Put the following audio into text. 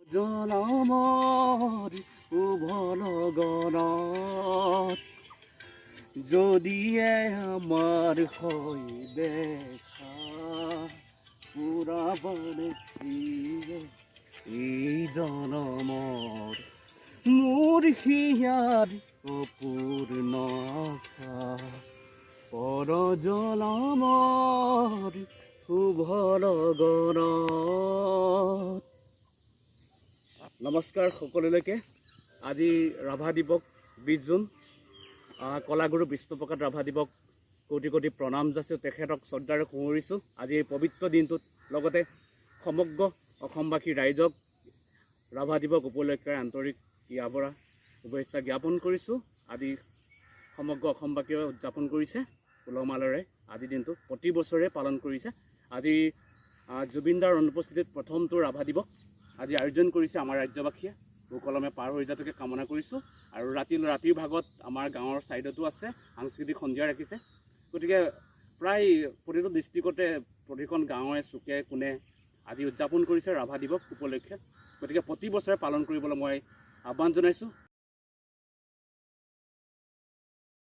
জনমৰ উভল গণত যদিয়ে আমাৰ হৈ দেখা পুৰাবনে এই জনমৰ মোৰ হিয়াৰ অপূৰ্ণ আশা পৰ জনমৰ উভল গণত। নমস্কাৰ সকলোলৈকে। আজি ৰাভা দিৱস 20 জুন। কলাগুৰু বিষ্ণুপ্ৰসাদ ৰাভা দিৱস কোটি কোটি প্ৰণাম যাচিছোঁ, তেখেতক শ্ৰদ্ধাৰে সুঁৱৰিছোঁ। আজি এই পবিত্ৰ দিনটোত লগতে সমগ্ৰ অসমবাসী ৰাইজক ৰাভা দিৱস উপলক্ষে আন্তৰিক ইয়াবৰা শুভেচ্ছা জ্ঞাপন কৰিছোঁ। আজি সমগ্ৰ অসমবাসীয়ে উদযাপন কৰিছে উলহ মালহেৰে। আজি দিনটো প্ৰতি বছৰে পালন কৰিছে। আজি জুবিনদাৰ অনুপস্থিতিত প্ৰথমটো ৰাভা দিৱস আজি আয়োজন কৰিছে আমাৰ ৰাজ্যবাসীয়ে। সুকলমে পাৰ হৈ যোৱাটোকে কামনা কৰিছোঁ। আৰু ৰাতিৰ ভাগত আমাৰ গাঁৱৰ ছাইডতো আছে, সাংস্কৃতিক সন্ধিয়া ৰাখিছে। গতিকে প্ৰায় প্ৰতিটো ডিষ্ট্ৰিক্টতে প্ৰতিখন গাঁৱে চুকে কোণে আজি উদযাপন কৰিছে ৰাভা দিৱস উপলক্ষে। গতিকে প্ৰতি বছৰে পালন কৰিবলৈ মই আহ্বান জনাইছোঁ।